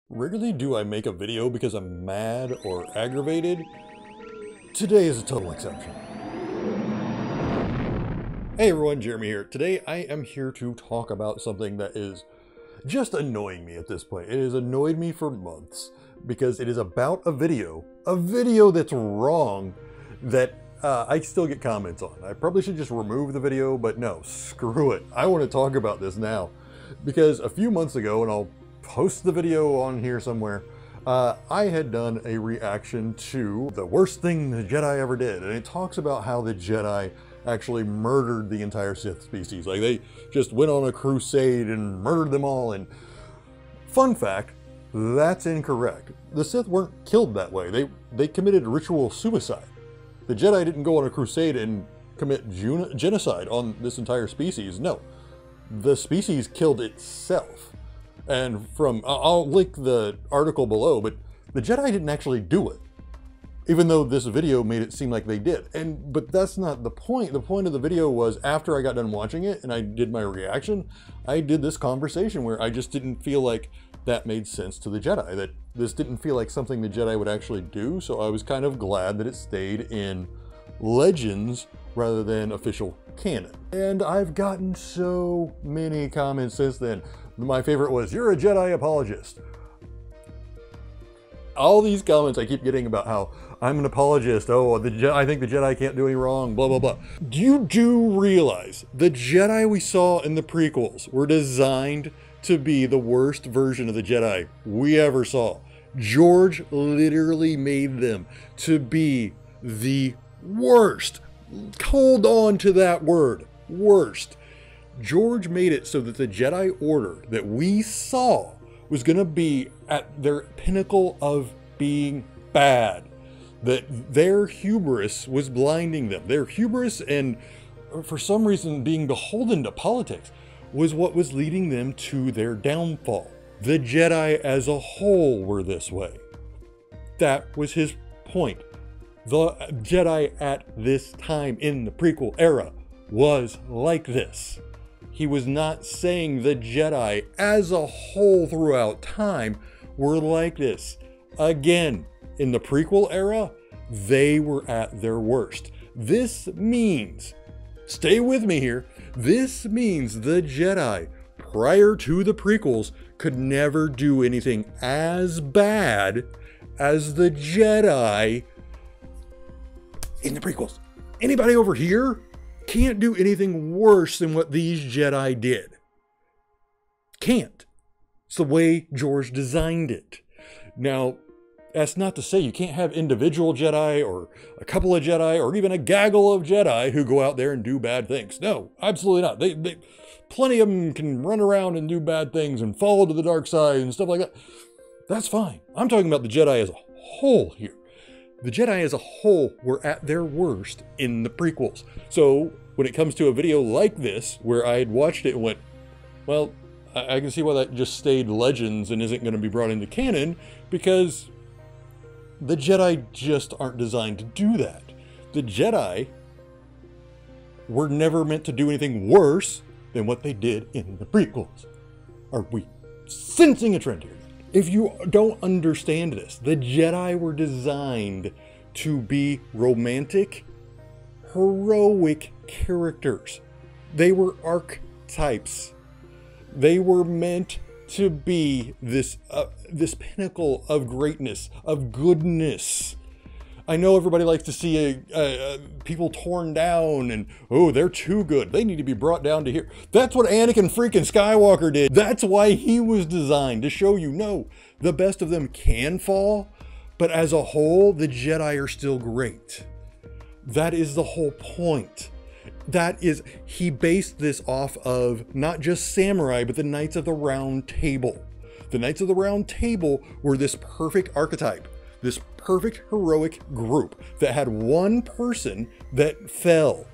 Rarely do I make a video because I'm mad or aggravated. Today is a total exception. Hey everyone, Jeremy here. Today I am here to talk about something that is just annoying me at this point. It has annoyed me for months because it is about a video that's wrong that I still get comments on. I probably should just remove the video, but no, screw it. I want to talk about this now because a few months ago, and I'll post the video on here somewhere, I had done a reaction to the worst thing the Jedi ever did, and it talks about how the Jedi actually murdered the entire Sith species. Like, they just went on a crusade and murdered them all. And fun fact, that's incorrect. The Sith weren't killed that way. They committed ritual suicide. The Jedi didn't go on a crusade and commit genocide on this entire species. No, the species killed itself. And I'll link the article below, but the Jedi didn't actually do it, even though this video made it seem like they did. But that's not the point. The point of the video was, after I got done watching it and I did my reaction, I did this conversation where I just didn't feel like that made sense to the Jedi, that this didn't feel like something the Jedi would actually do. So I was kind of glad that it stayed in Legends rather than official canon. And I've gotten so many comments since then. My favorite was, "You're a Jedi apologist." All these comments I keep getting about how I'm an apologist. Oh, I think the Jedi can't do any wrong, blah, blah, blah. You do realize the Jedi we saw in the prequels were designed to be the worst version of the Jedi we ever saw. George literally made them to be the worst. Hold on to that word, worst. George made it so that the Jedi Order that we saw was going to be at their pinnacle of being bad. That their hubris was blinding them. Their hubris and, for some reason, being beholden to politics was what was leading them to their downfall. The Jedi as a whole were this way. That was his point. The Jedi at this time in the prequel era was like this. He was not saying the Jedi as a whole throughout time were like this. Again, in the prequel era, they were at their worst. This means, stay with me here, this means the Jedi prior to the prequels could never do anything as bad as the Jedi in the prequels. Anybody over here can't do anything worse than what these Jedi did. Can't. It's the way George designed it. Now, that's not to say you can't have individual Jedi or a couple of Jedi or even a gaggle of Jedi who go out there and do bad things. No, absolutely not. Plenty of them can run around and do bad things and fall to the dark side and stuff like that. That's fine. I'm talking about the Jedi as a whole here. The Jedi as a whole were at their worst in the prequels. So when it comes to a video like this, where I had watched it and went, well, I can see why that just stayed Legends and isn't going to be brought into canon, because the Jedi just aren't designed to do that. The Jedi were never meant to do anything worse than what they did in the prequels. Are we sensing a trend here? If you don't understand this, the Jedi were designed to be romantic, heroic characters. They were archetypes. They were meant to be this pinnacle of greatness, of goodness. I know everybody likes to see people torn down and, oh, they're too good. They need to be brought down to here. That's what Anakin freaking Skywalker did. That's why he was designed, to show you, no, the best of them can fall, but as a whole, the Jedi are still great. That is the whole point. He based this off of not just samurai, but the Knights of the Round Table. The Knights of the Round Table were this perfect archetype, this perfect heroic group that had one person that fell.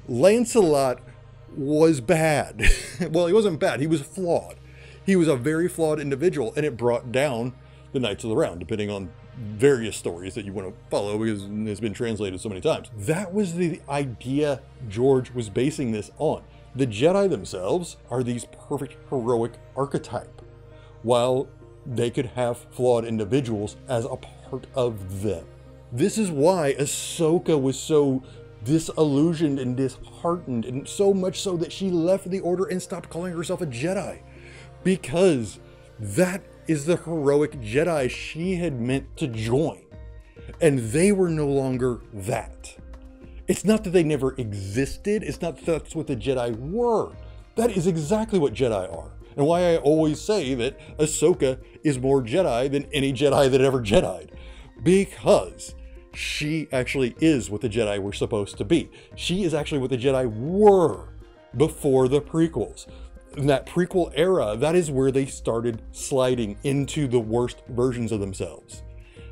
Lancelot was bad. Well, he wasn't bad, he was flawed. He was a very flawed individual, and it brought down the Knights of the Round, depending on various stories that you want to follow, because it's been translated so many times. That was the idea George was basing this on. The Jedi themselves are these perfect heroic archetype, while they could have flawed individuals as a part of them. This is why Ahsoka was so disillusioned and disheartened, and so much so that she left the Order and stopped calling herself a Jedi. Because that is the heroic Jedi she had meant to join. And they were no longer that. It's not that they never existed, it's not that that's what the Jedi were. That is exactly what Jedi are. And why I always say that Ahsoka is more Jedi than any Jedi that ever Jedi'd. Because she actually is what the Jedi were supposed to be. She is actually what the Jedi were before the prequels. In that prequel era, that is where they started sliding into the worst versions of themselves.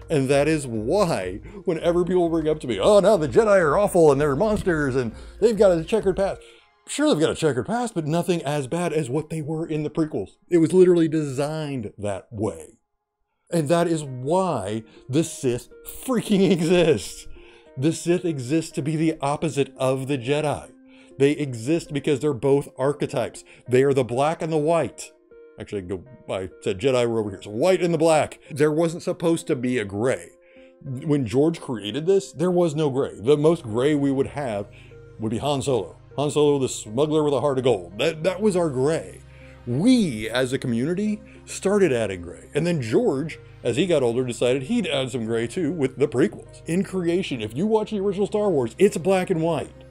And that is why, whenever people bring up to me, oh, now the Jedi are awful and they're monsters and they've got a checkered past. Sure, they've got a checkered past, but nothing as bad as what they were in the prequels. It was literally designed that way. And that is why the Sith freaking exists. The Sith exist to be the opposite of the Jedi. They exist because they're both archetypes. They are the black and the white. Actually, I said Jedi were over here. So white and the black. There wasn't supposed to be a gray. When George created this, there was no gray. The most gray we would have would be Han Solo. Han Solo, the smuggler with a heart of gold. That was our gray. We, as a community, started adding gray. And then George, as he got older, decided he'd add some gray too with the prequels. In creation, if you watch the original Star Wars, it's black and white.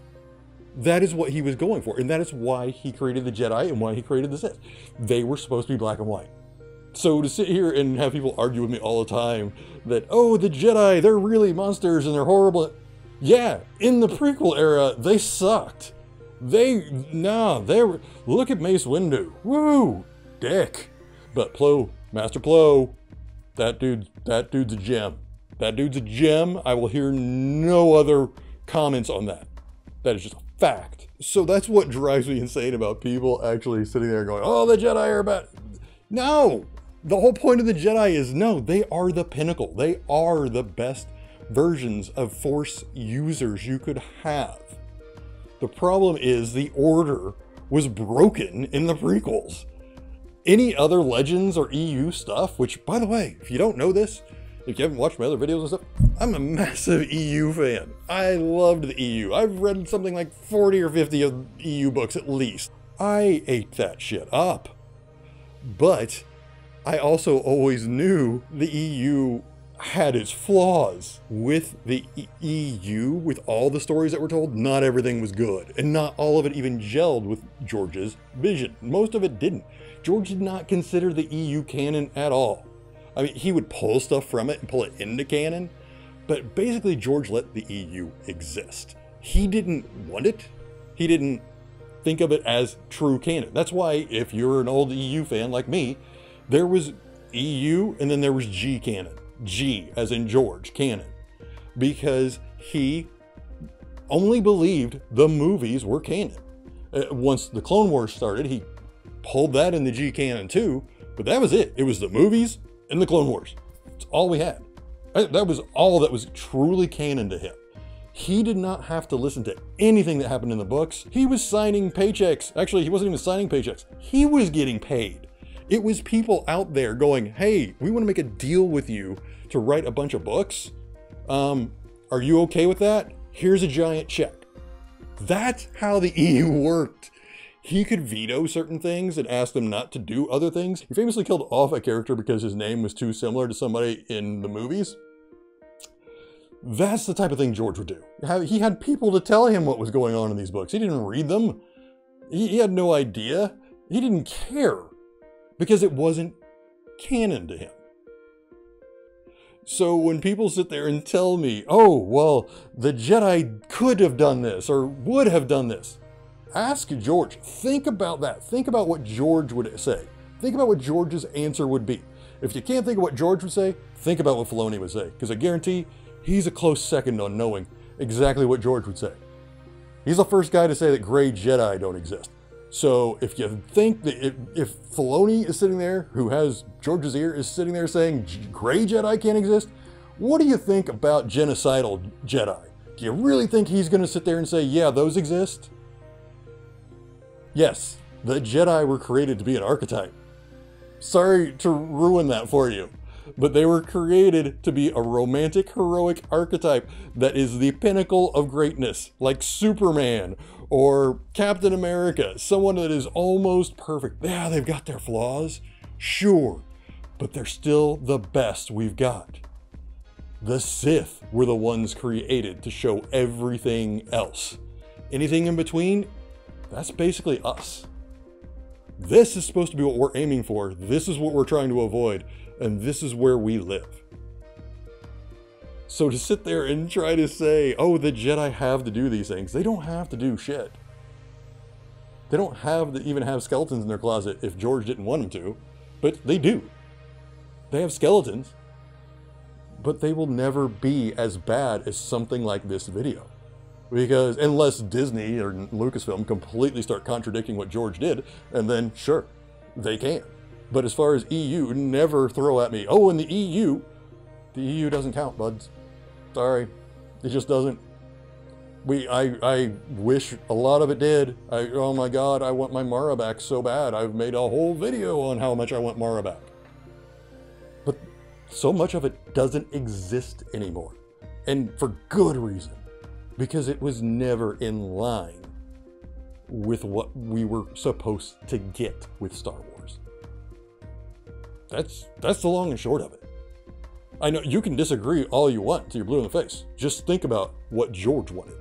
That is what he was going for. And that is why he created the Jedi and why he created the Sith. They were supposed to be black and white. So to sit here and have people argue with me all the time that, oh, the Jedi, they're really monsters and they're horrible. Yeah, in the prequel era, they sucked. Look at Mace Windu. Woo, dick. But Plo, Master Plo, that dude's a gem. That dude's a gem. I will hear no other comments on that. That is just a fact. So that's what drives me insane about people actually sitting there going, oh, the Jedi are bad. No, the whole point of the Jedi is no, they are the pinnacle. They are the best versions of Force users you could have. The problem is the Order was broken in the prequels. Any other Legends or EU stuff, which, by the way, if you don't know this, if you haven't watched my other videos and stuff, I'm a massive EU fan. I loved the EU. I've read something like 40 or 50 of EU books at least. I ate that shit up. But I also always knew the EU had its flaws. With the EU, with all the stories that were told, not everything was good. And not all of it even gelled with George's vision. Most of it didn't. George did not consider the EU canon at all. I mean, he would pull stuff from it and pull it into canon, but basically George let the EU exist. He didn't want it. He didn't think of it as true canon. That's why if you're an old EU fan like me, there was EU and then there was G canon. G as in George canon. Because he only believed the movies were canon. Once the Clone Wars started, he pulled that in the G canon too, but that was it. It was the movies and the Clone Wars. It's all we had. That was all that was truly canon to him. He did not have to listen to anything that happened in the books. He was signing paychecks. Actually, he wasn't even signing paychecks. He was getting paid. It was people out there going, hey, we want to make a deal with you to write a bunch of books. Are you okay with that? Here's a giant check. That's how the EU worked. He could veto certain things and ask them not to do other things. He famously killed off a character because his name was too similar to somebody in the movies. That's the type of thing George would do. He had people to tell him what was going on in these books. He didn't read them. He had no idea. He didn't care because it wasn't canon to him. So when people sit there and tell me, oh, well, the Jedi could have done this or would have done this, ask George. Think about that. Think about what George would say. Think about what George's answer would be. If you can't think of what George would say, think about what Filoni would say. Because I guarantee he's a close second on knowing exactly what George would say. He's the first guy to say that gray Jedi don't exist. So if you think that if Filoni is sitting there, who has George's ear, is sitting there saying gray Jedi can't exist, what do you think about genocidal Jedi? Do you really think he's going to sit there and say, yeah, those exist? Yes, the Jedi were created to be an archetype. Sorry to ruin that for you, but they were created to be a romantic, heroic archetype that is the pinnacle of greatness, like Superman or Captain America, someone that is almost perfect. Yeah, they've got their flaws, sure, but they're still the best we've got. The Sith were the ones created to show everything else. Anything in between, that's basically us. This is supposed to be what we're aiming for. This is what we're trying to avoid. And this is where we live. So to sit there and try to say, oh, the Jedi have to do these things. They don't have to do shit. They don't have to even have skeletons in their closet if George didn't want them to. But they do. They have skeletons. But they will never be as bad as something like this video. Because unless Disney or Lucasfilm completely start contradicting what George did, and then sure, they can. But as far as EU, never throw at me, oh, in the EU doesn't count, buds. Sorry, it just doesn't. I wish a lot of it did. Oh my God, I want my Mara back so bad. I've made a whole video on how much I want Mara back. But so much of it doesn't exist anymore. And for good reason. Because it was never in line with what we were supposed to get with Star Wars. That's the long and short of it. I know you can disagree all you want till you're blue in the face. Just think about what George wanted.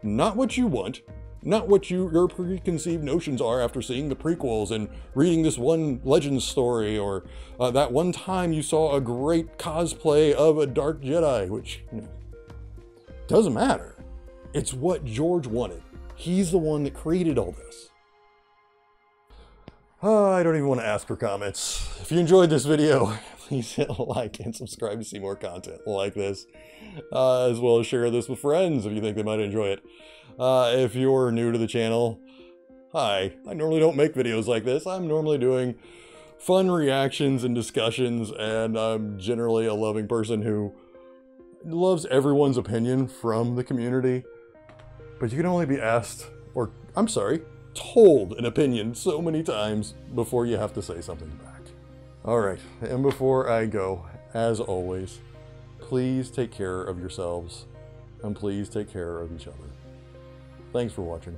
Not what you want, not what your preconceived notions are after seeing the prequels and reading this one Legends story, or that one time you saw a great cosplay of a Dark Jedi, which doesn't matter. It's what George wanted. He's the one that created all this. I don't even want to ask for comments. If you enjoyed this video, please hit like and subscribe to see more content like this, as well as share this with friends if you think they might enjoy it. If you're new to the channel, hi. I normally don't make videos like this. I'm normally doing fun reactions and discussions, and I'm generally a loving person who loves everyone's opinion from the community. But you can only be asked, or I'm sorry, told an opinion so many times before you have to say something back. All right, and before I go, as always, please take care of yourselves and please take care of each other. Thanks for watching.